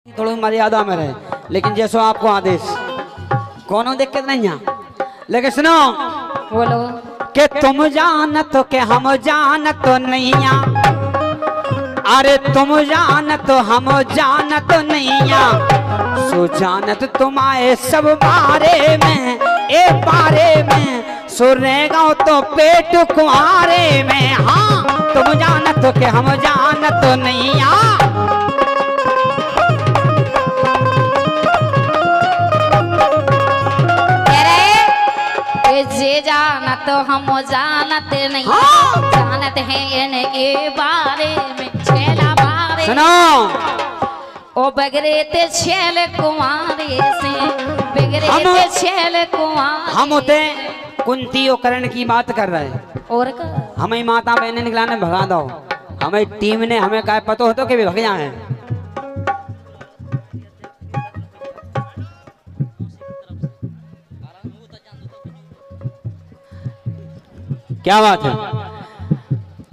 थोड़ी मर्यादा में रहे, लेकिन जैसो आपको आदेश कोनो दिक्कत नहीं है। लेकिन सुनो बोलो कि तुम जानत के हम जानत नहीं है, अरे तुम जानत हम जानत नहीं है, सो जानत तुम्हारे सब बारे में ए बारे में, सो रहेगा तो पेट कुआरे में। हाँ तुम जानत के हम जानत नहीं है। जे जानत हम जानत नहीं, हाँ। जानत है इनके बारे में छेला बारे। सुनो ओ बगरे ते छेल कुमारे से, बगरे ते छेल कुमारे। हम होते कुंती और करण की बात कर रहे हैं, और हमें माता बहने निकलाने भगा दो, हमें टीम ने हमें क्या पता हो तो कि भग जाए। क्या बात है,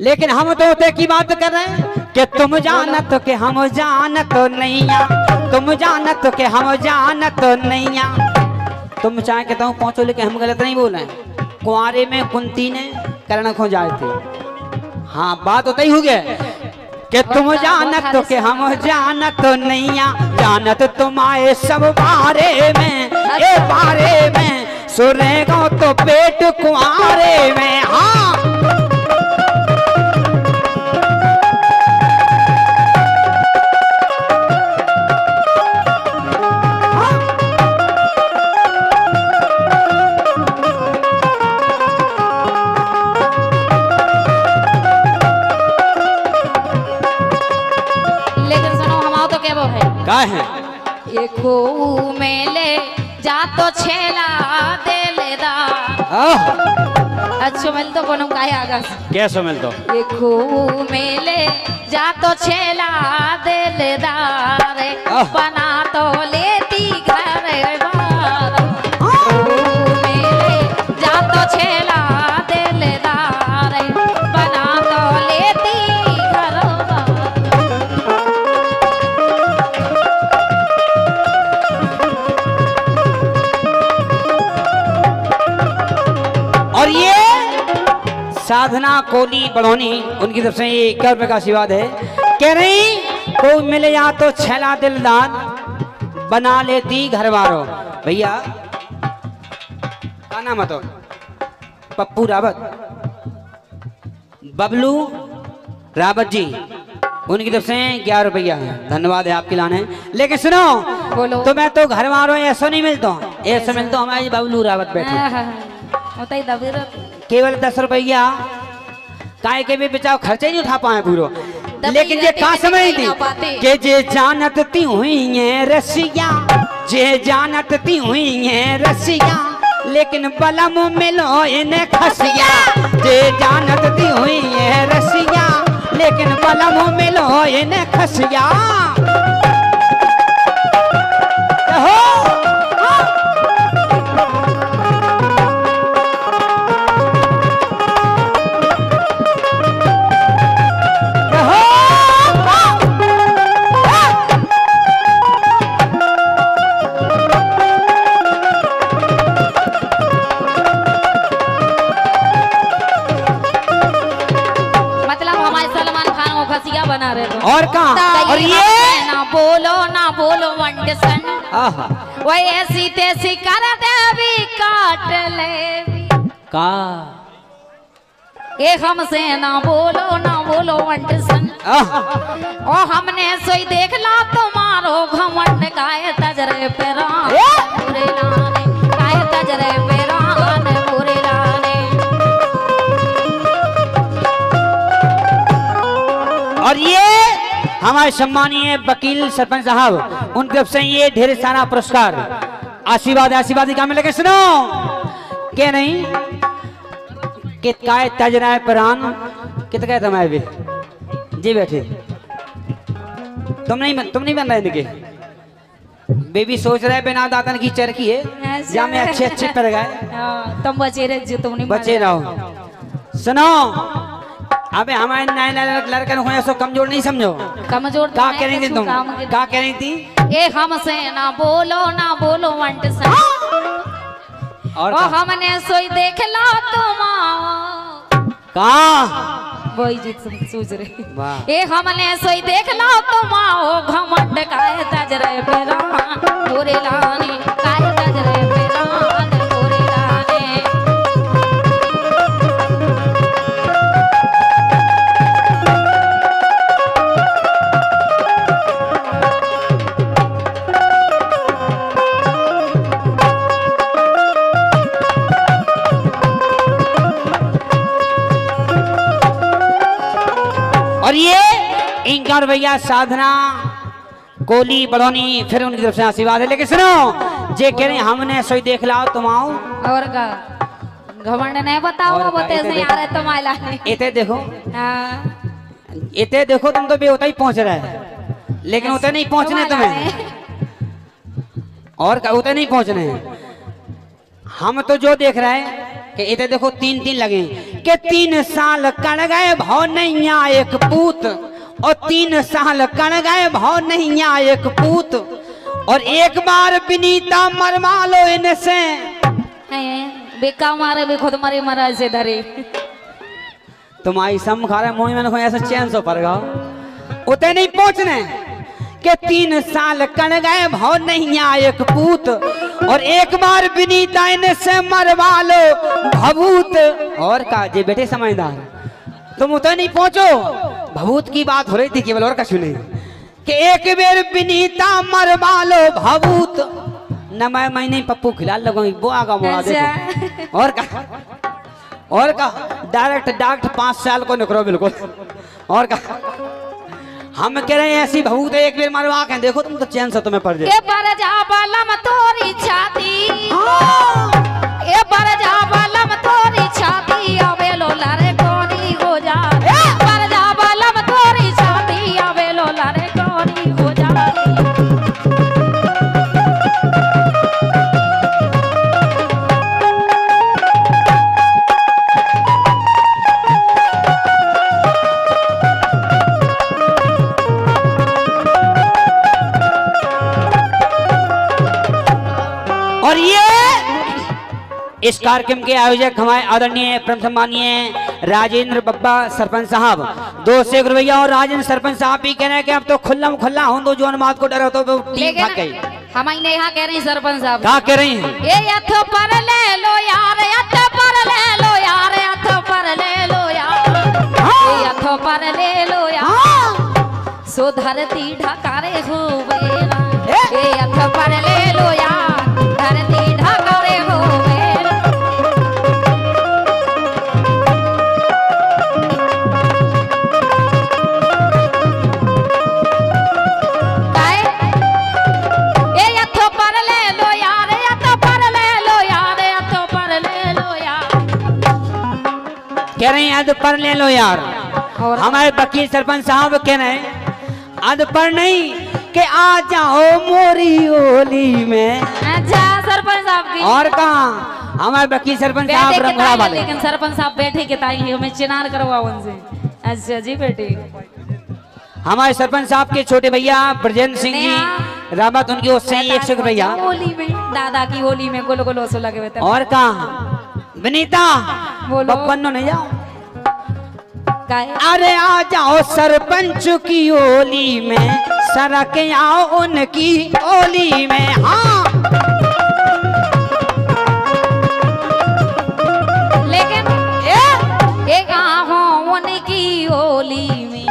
लेकिन हम तो होते की बात कर रहे हैं कि तुम जानत के हम जानत नहीं है, तुम जानत के हम जानत नहीं है। तुम चाहे कहता हूँ पहुंचो, लेकिन हम गलत नहीं बोल रहे हैं। कुंवारे में कुंती ने कर्ण खो जाए थे। हाँ बात होता ही हो गया कि तुम जानत के हम जानत नहीं है, जानत तुम्हारे सब बारे में ए बारे में, सुनेगा तो पेट कुंवारे में। हाँ है एक मेले जा तो छेला दे लेदा। अच्छा मिल तो कोनो काहे आगा कैसे मिल तो एक मेले जा तो छेला दे लेदा रे, बना तो लेती घर बार। मेले जा तो छेला दे लेदा रे, बना तो लेती घर बार। और ये साधना कोली बढ़ोनी उनकी तरफ से ये 1 रुपए का आशीर्वाद है। कह रही कोई मिले या तो छेला दिलदार, बना लेती घर वालों। भैया का नाम है तो पप्पू रावत, बबलू रावत जी, उनकी तरफ से 11 रुपया है। धन्यवाद है आपके लाने। लेकिन सुनो बोलो तो मैं तो घर वालों ऐसा नहीं मिलता, ऐसा मिलता हमारे बबलू रावत बैठे केवल 10 रुपया काय के भी बचाओ खर्चे नहीं उठा पाए पूरा। लेकिन ये कहा समझ थी कि जे जानत ती हुई है रसिया, जे जानत ती हुई है रसिया, लेकिन बलम मिलो इन्हें खसिया। जे जानत ती हुई है रसिया, लेकिन बलम मिलो इन्हें खसिया। बना रहे तो। और कहाँ और ये ना बोलो वंडसन, वही ऐसी तैसी कर देवी काट ले का ये हमसे ना बोलो वंडसन। ओ हमने सोई देख ला तुम्हारो घमंड काहे तजरे पे पूरे लाने, काहे तजरे पे पूरे लाने। और ये हमारे सम्मानीय वकील सरपंच साहब, उनकी तरफ से ये ढेर सारा पुरस्कार आशीर्वाद आशीर्वाद का मिलेगा। सुनो क्या नहीं कि काय तजराए परान कित कहते हमारे भी जी बैठे। तुम नहीं बन रहे इनके बेबी सोच रहे बिना दातन की चरखी है जा में अच्छे पर गए। तुम बचे रहे, तुम नहीं बचे रहो। सुनो अबे हमारे नए लड़के को ऐसा कमजोर नहीं समझो। कमजोर क्या कह रही थी तुम? क्या कह रही थी? ये हमसे ना बोलो वंट से और ओ हमने सोई देख लो तुम कहा वही जीत सूझ रही वाह। ये हमने सोई देख लो तुम घमंड काहे तज रहे बेरान पूरे लाने काहे तज रहे बेरान पूरे लाने और ये इंकार भैया साधना कोली बड़ौनी फिर उनकी तरफ से आशीर्वाद है। लेकिन सुनो जे कह रहे हैं हमने सोई देख लाओ तुम आओ और का घमंड नहीं बताओ और वो का, तेज नहीं आ रहे तुम्हारा इते देखो हाँ इते देखो तुम तो बेहोता ही पहुंच रहे हैं लेकिन उते नहीं पहुंचने तुम्हें और का उते नहीं पहुंचने हैं। हम तो जो देख रहे हैं कि इधर देखो 3 लगे कि 3 साल कण गए भाव नहीं आ एक पूत और 3 साल कण गए भाव नहीं आ एक पूत और एक बार विनीता मरवा लो इनसे बेका मारे भी खुद मरे मरा से धरे तुम्हारी सम खा रहे मोही में ऐसा चैन सो पर गाओ उते नहीं पहुंचने के 3 साल कण गए भाव नहीं आ एक पूत और एक बार विनीता इनसे मरवा लो भभूत और का जे बेटे समझदार तुम उतर नहीं पहुंचो भभूत की बात हो रही थी केवल और का सुने कि एक बेर विनीता मरवा लो भभूत न मैं नहीं पप्पू खिला लगूंगी वो आगा मोड़ा देखो और का डायरेक्ट 5 साल को निकलो बिल्कुल और का हम कह रहे हैं ऐसी भभूत एक बेर मरवा के देखो तुम तो चैन से तुम्हें पड़ जाए के पर जा बालम तोरी छाती ए पर जा बालम तोरी छाती आवे लो लारे कोनी हो जा पर जा बालम तोरी छाती आवे लो लारे कोनी हो जा और ये इस कार्यक्रम के आयोजक हमारे आदरणीय परम सम्मानीय राजेंद्र बब्बा सरपंच साहब 2 शेखर भैया और राजेंद्र सरपंच साहब भी कह रहे हैं कि अब तो खुल्ला हो दो जो बात को डर हो तो टीम भाग गई। हम यहाँ कह रहे हैं सरपंच साहब क्या कह रही हैं ये यथ पर ले लो यार यथ पर ले लो यार यथ पर ले लो यार ये यथ पर ले लो यार सो धरती ढकारे हो बेरा ये यथ पर ले लो यार धरती ढकारे हो बेरा काय ये यथ पर ले लो यार यथ पर ले लो यार यथ पर ले लो यार कह रहे हैं अद पर ले लो यार और हमारे वकील सरपंच साहब कह रहे हैं अद पर नहीं कि आ जाओ मोरी ओली में अच्छा सरपंच साहब की और कहा हमारे वकील सरपंच साहब बैठे के रंगला ताई वाले लेकिन सरपंच साहब बैठे के ताई हमें चिनार करवा उनसे अच्छा जी बेटे हमारे सरपंच साहब के छोटे भैया ब्रजेंद्र सिंह जी रावत उनकी ओर से 100 भैया होली में दादा की होली में गोलो गोलो सो लगे हुए थे और कहा विनीता बोलो। बप्पनो नहीं जाओ काहे? अरे आ जाओ सरपंच की ओली में सरक आओ उनकी ओली में हाँ लेकिन एक आहो उनकी होली में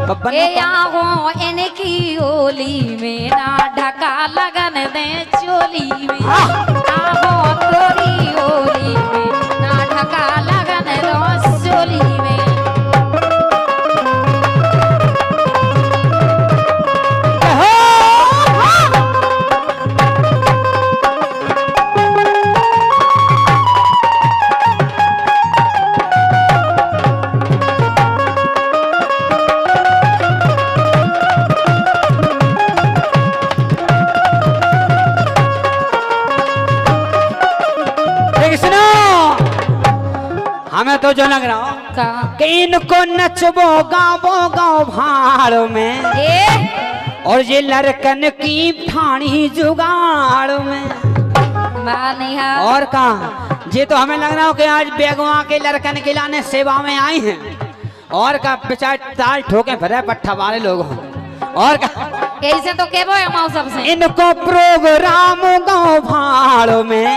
बब्बन ए आहो इनकी होली में ना ढका लगन दे चोली में आहो तोरी होली में ना ढका लगन दो चोली में हमें तो जो लग रहा हो कहा कि इनको नचबो गावो गाँव भाड़ में और ये लड़कन की ठाणी जुगाड़ में और कहा ये तो हमें लग रहा हो कि आज बेगवा के लड़कन के लाने सेवा में आए हैं और का बेचारे ताल ठोके फिर पट्ठा वाले लोग और ऐसे तो केबो है मौसम से इनको प्रोग्राम गाँव भाड़ में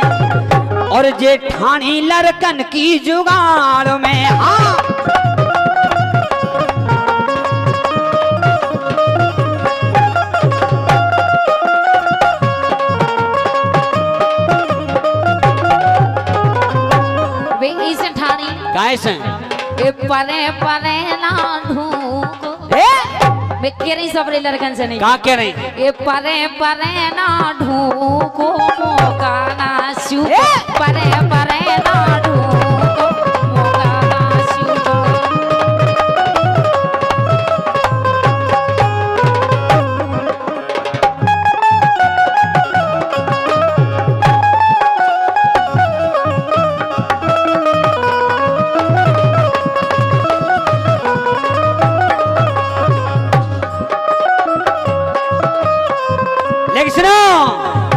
और ये ठाणी लड़कन की जुगाड़ में। हाँ इसे ठाणी कैसे परे परे ना ढूंढो मैं कह रही सबरे लड़कन से नहीं कहा कह रही ये परे परे ना ढूंढो मौका ना शू परे परे ना ढूंढो मौका ना शू।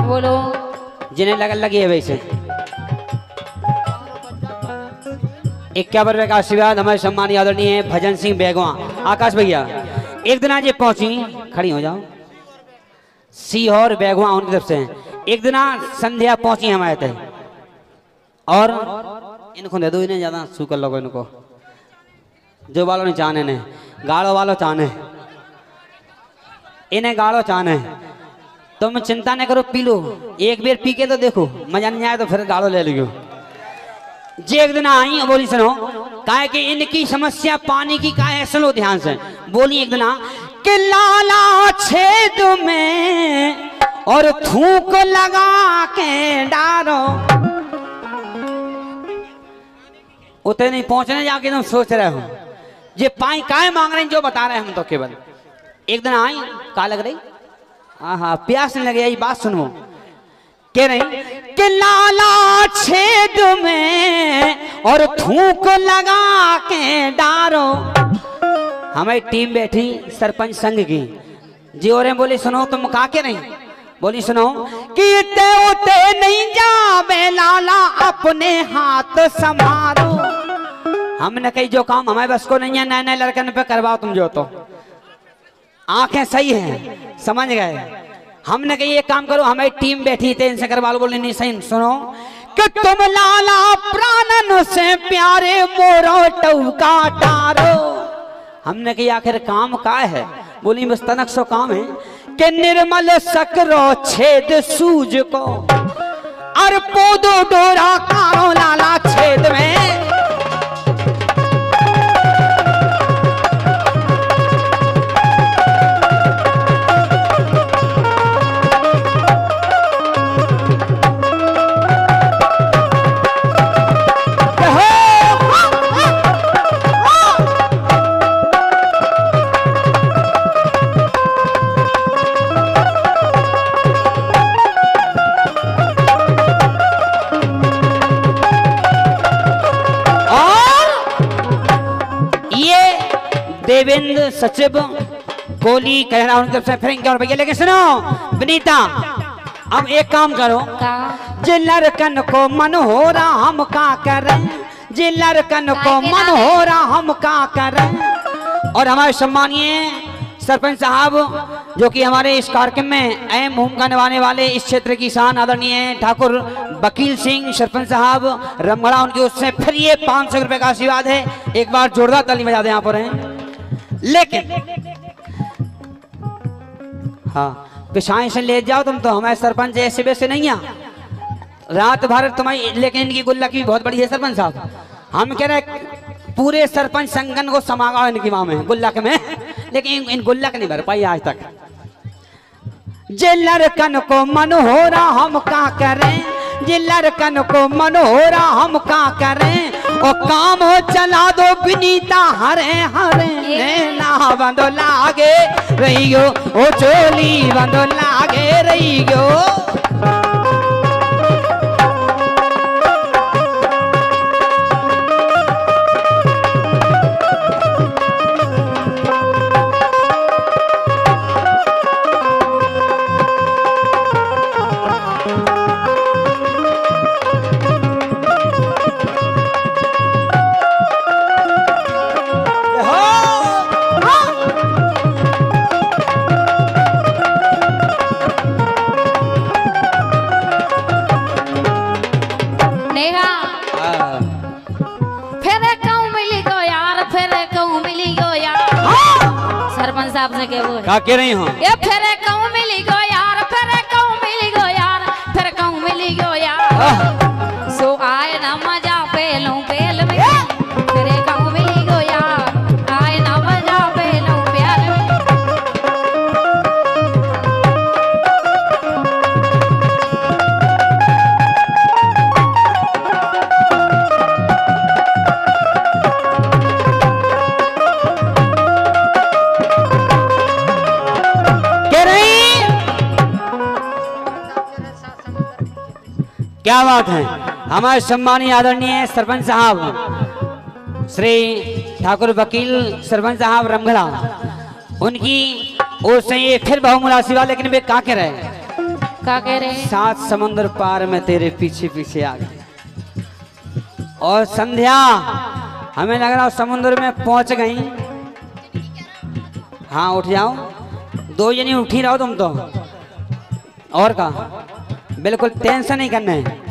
बोलो जिन्हें लगन लगी है वैसे 51 रुपए का आशीर्वाद हमारे सम्मानीय आदरणीय भजन सिंह बेगवा आकाश भैया। एक दिन आज ये पहुंची खड़ी हो जाओ सीहोर बेगवा उनकी तरफ से एक दिन संध्या पहुंची हमारे थे और इनको दे दो इन्हें ज्यादा सूकर लोगों इनको जो वालों ने चाहने ने गाड़ो वालों चाहने इन्हें गाड़ो चाहने तुम चिंता न करो पी लो एक बार पी के तो देखो मजा नहीं आया तो फिर गाड़ो ले लियो। जी एक दिन आई बोली सुनो काहे कि इनकी समस्या पानी की काहे है सुनो ध्यान से बोली एक दिन कि लाला छेद में और थूक लगा के डारो उतने नहीं पहुंचने जाके तुम सोच रहे हो ये पानी काहे मांग रहे हैं जो बता रहे हैं हम तो केवल। एक दिन आई का लग रही हाँ प्यास नहीं लगे यही बात सुनो कह रही कि लाला छेद में और थूक लगा के डारो। हमारी टीम बैठी सरपंच संघ की जी और बोली सुनो तुम कहा के नहीं बोली सुनो कि ते उते नहीं जावे लाला अपने हाथ संभालो। हमने कही जो काम हमारे बस को नहीं है नए नए लड़कन पे करवाओ तुम जो तो आंखें सही हैं समझ गए। हमने कही ये काम करो हमारी टीम बैठी थी इनसे करवा लो बोले नहीं सही सुनो कि तुम लाला प्राणन से प्यारे मोरो टौका टारो। हमने कही आखिर काम का है बोली बस तनक सो काम है कि निर्मल सकरो छेद सूज को और पोदो डोरा कारो लाला छेद में। देवेंद्र सचिव गोली कह रहा हूं फिर भैया लेकिन सुनो विनीता अब एक काम करो जे लड़कन को मन हो रहा हम का करें जे लड़कन को मन हो रहा हम का करें। और हमारे सम्मानीय सरपंच साहब जो कि हमारे इस कार्यक्रम में अहम भूमिका निभाने वाले इस क्षेत्र की शान आदरणीय ठाकुर वकील सिंह सरपंच साहब रमगढ़ा उनकी उससे फिर ये 500 रुपए का आशीर्वाद है। एक बार जोरदार ताली बजा दें यहाँ पर हैं। लेकिन हाँ पिछाएं से ले जाओ तुम तो हमारे सरपंच ऐसे वैसे नहीं है रात भर तुम्हारी लेकिन इनकी गुल्लक भी बहुत बड़ी है सरपंच साहब। हम कह रहे पूरे सरपंच संगठन को समागाओ इनकी माँ में गुल्लक में लेकिन इन गुल्लक नहीं भर पाई आज तक। जे लड़कन को मन हो रहा हम का करें जे लड़कन को मन हो रहा हम का करें और काम हो चला दो विनीता हरे हरे ना बंदो लागे रहियो ओ चोली बंदो लागे रहियो। साहब से के वो क्या कह रही हो? ये फिर कहूँ मिली गो यार, फिर कहूँ मिली गो यार, फिर कहूँ मिली गो यार। सो आए ना मजा पेलूं पेल में, फिर कहूँ मिली गो यार, आए ना मजा पेलूं प्यार में। क्या बात है। हमारे सम्मानीय आदरणीय सरपंच साहब श्री ठाकुर वकील सरपंच साहब रमगढ़ा, उनकी ओर से ये फिर बहुमुलासिबा, लेकिन वे क्या कह रहे हैं? क्या कह रहे हैं? 7 समुद्र पार में तेरे पीछे पीछे आ गए। और संध्या हमें लग रहा समुद्र में पहुंच गई। हाँ उठ जाओ, 2 जनी उठी रहो तुम तो। और का बिल्कुल टेंशन नहीं करना है।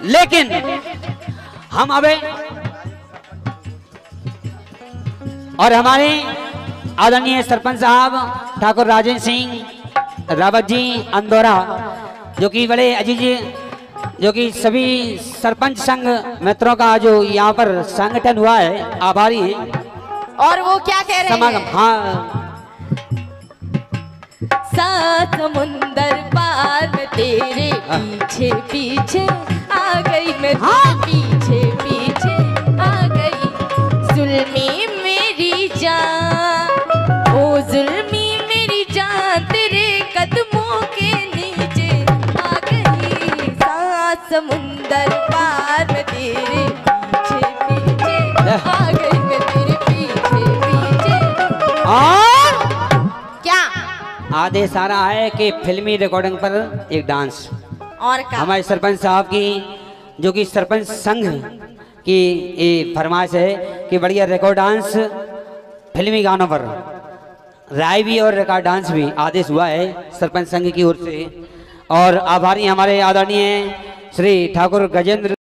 लेकिन हम अबे और हमारे आदरणीय सरपंच साहब ठाकुर राजेंद्र सिंह रावत जी अंदौरा, जो कि बड़े अजीज, जो कि सभी सरपंच संघ मित्रों का जो यहाँ पर संगठन हुआ है, आभारी है। और वो क्या कह रहे समागम, हैं? हाँ 7 समुंदर पार में तेरे पीछे पीछे आ गई मैं, पीछे पीछे आ गई। जुल्मी मेरी जान, ओ जुल्मी मेरी जान, तेरे कदमों के नीचे आ गई। 7 समुंदर पार में तेरे पीछे पीछे आ गई मैं, तेरे पीछे पीछे। और क्या आदेश आ रहा है कि फिल्मी रिकॉर्डिंग पर एक डांस। और क्या? हमारे सरपंच साहब की, जो कि सरपंच संघ की ये फरमाइश है कि बढ़िया रिकॉर्ड डांस फिल्मी गानों पर, राय भी और रिकॉर्ड डांस भी आदेश हुआ है सरपंच संघ की ओर से। और आभारी हमारे आदरणीय श्री ठाकुर गजेंद्र